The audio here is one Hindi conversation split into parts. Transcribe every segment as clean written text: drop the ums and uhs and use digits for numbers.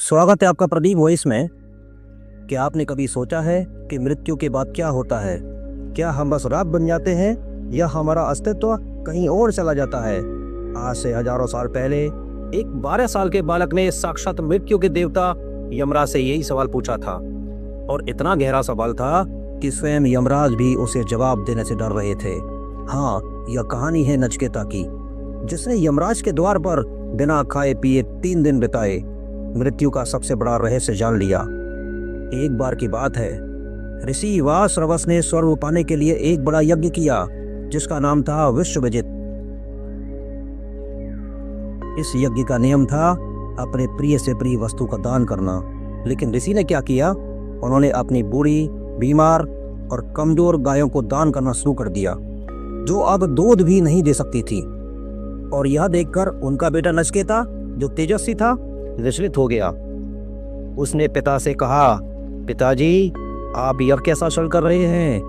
स्वागत है आपका प्रदीप वॉइस में। क्या आपने कभी सोचा है कि मृत्यु के बाद क्या होता है? क्या हम बस राख बन जाते हैं या हमारा अस्तित्व कहीं और चला जाता है? आज से हजारों साल पहले एक 12 साल के बालक ने साक्षात मृत्यु के देवता यमराज से यही सवाल पूछा था, और इतना गहरा सवाल था कि स्वयं यमराज भी उसे जवाब देने से डर रहे थे। हाँ, यह कहानी है नचिकेता की, जिसने यमराज के द्वार पर बिना खाए पिए 3 दिन बिताए मृत्यु का सबसे बड़ा रहस्य जान लिया। एक बार की बात है, ऋषि वासरवस ने स्वर्ग पाने के लिए एक बड़ा यज्ञ किया जिसका नाम था विश्वविजित। इस यज्ञ का नियम था अपने प्रिय से प्रिय वस्तु का दान करना। लेकिन ऋषि ने क्या किया? उन्होंने अपनी बूढ़ी, बीमार और कमजोर गायों को दान करना शुरू कर दिया, जो अब दूध भी नहीं दे सकती थी। और यह देखकर उनका बेटा नचिकेता, जो तेजस्वी था, विचलित हो गया। उसने पिता से कहा, पिताजी, आप यह कैसा छल कर रहे हैं?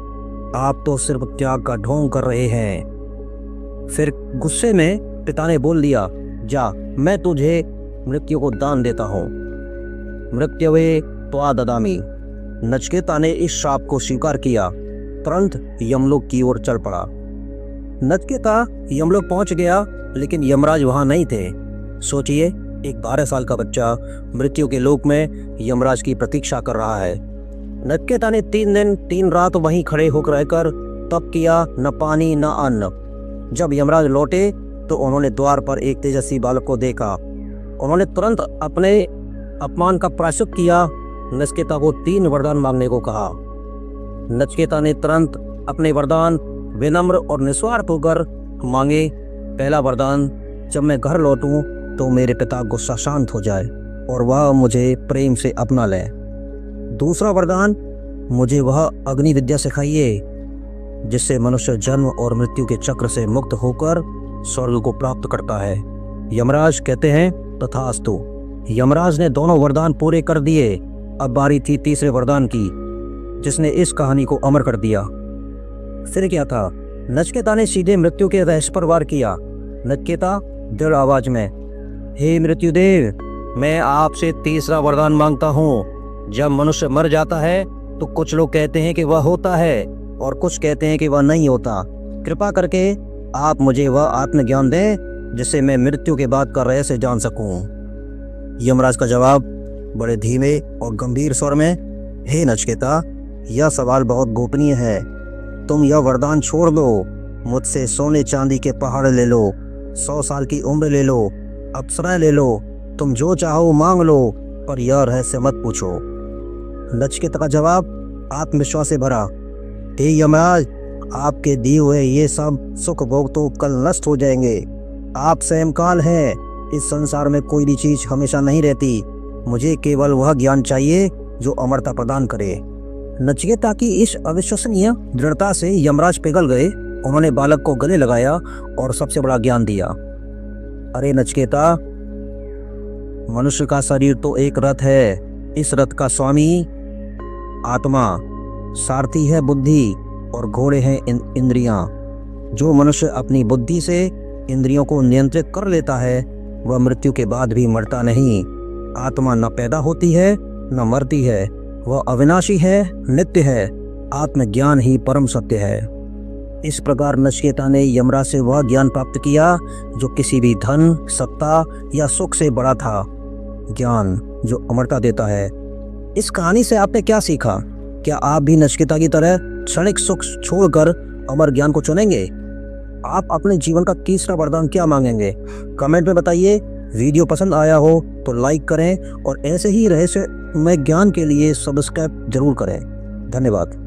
आप तो सिर्फ त्याग का ढोंग कर रहे हैं। फिर गुस्से में पिता ने बोल दिया, जा, मैं तुझे मृत्यु को दान देता हूँ। मृत्युवे त्वा ददामि। नचिकेता ने इस श्राप को स्वीकार किया, तुरंत यमलोक की ओर चल पड़ा। नचिकेता यमलोक पहुंच गया, लेकिन यमराज वहां नहीं थे। सोचिए, एक 12 साल का बच्चा मृत्यु के लोक में यमराज की प्रतीक्षा कर रहा है। नचिकेता ने 3 दिन 3 रात वहीं खड़े होकर रहकर तप किया, न पानी न अन्न। जब यमराज लौटे तो उन्होंने द्वार पर एक तेजस्वी बालक को देखा। उन्होंने तुरंत अपने अपमान का प्रायश्चित किया, नचिकेता को 3 वरदान मांगने को कहा। नचिकेता ने तुरंत अपने वरदान विनम्र और निस्वार्थ होकर मांगे। पहला वरदान, जब मैं घर लौटूं तो मेरे पिता गुस्सा शांत हो जाए और वह मुझे प्रेम से अपना ले। दूसरा वरदान, मुझे वह अग्नि विद्या सिखाइए जिससे मनुष्य जन्म और मृत्यु के चक्र से मुक्त होकर स्वर्ग को प्राप्त करता है। यमराज कहते हैं, तथास्तु। यमराज ने दोनों वरदान पूरे कर दिए। अब बारी थी तीसरे वरदान की, जिसने इस कहानी को अमर कर दिया। फिर क्या था? नचिकेता ने सीधे मृत्यु के रहस्य पर वार किया। नचिकेता दृढ़ आवाज में, हे मृत्युदेव, मैं आपसे तीसरा वरदान मांगता हूँ। जब मनुष्य मर जाता है तो कुछ लोग कहते हैं कि वह होता है और कुछ कहते हैं कि वह नहीं होता। कृपा करके आप मुझे वह आत्मज्ञान दें जिससे मैं मृत्यु के बाद का रहस्य जान सकूं। यमराज का जवाब बड़े धीमे और गंभीर स्वर में, हे नचिकेता, यह सवाल बहुत गोपनीय है। तुम यह वरदान छोड़ दो। मुझसे सोने चांदी के पहाड़ ले लो, 100 साल की उम्र ले लो, अप्सराएं ले लो, तुम जो चाहो मांग लो, पर यह रहस्य मत पूछो। नचिकेता का जवाब आत्मविश्वास से भरा, हे यमराज, आपके दिए हुए ये सब सुख भोग तो कल नष्ट हो जाएंगे। आप स्वयं काल हैं। इस संसार में कोई भी चीज हमेशा नहीं रहती। मुझे केवल वह ज्ञान चाहिए जो अमरता प्रदान करे। नचिकेता की इस अविश्वसनीय दृढ़ता से यमराज पिघल गए। उन्होंने बालक को गले लगाया और सबसे बड़ा ज्ञान दिया। अरे नचिकेता, मनुष्य का शरीर तो एक रथ है। इस रथ का स्वामी आत्मा, सारथी है बुद्धि और घोड़े हैं इंद्रियां। जो मनुष्य अपनी बुद्धि से इंद्रियों को नियंत्रित कर लेता है वह मृत्यु के बाद भी मरता नहीं। आत्मा न पैदा होती है न मरती है, वह अविनाशी है, नित्य है। आत्मज्ञान ही परम सत्य है। इस प्रकार नचिकेता ने यमराज से वह ज्ञान प्राप्त किया जो किसी भी धन, सत्ता या सुख से बड़ा था। ज्ञान जो अमरता देता है। इस कहानी से आपने क्या सीखा? क्या आप भी नचिकेता की तरह क्षणिक सुख छोड़कर अमर ज्ञान को चुनेंगे? आप अपने जीवन का तीसरा वरदान क्या मांगेंगे? कमेंट में बताइए। वीडियो पसंद आया हो तो लाइक करें और ऐसे ही रहस्यमय ज्ञान के लिए सब्सक्राइब जरूर करें। धन्यवाद।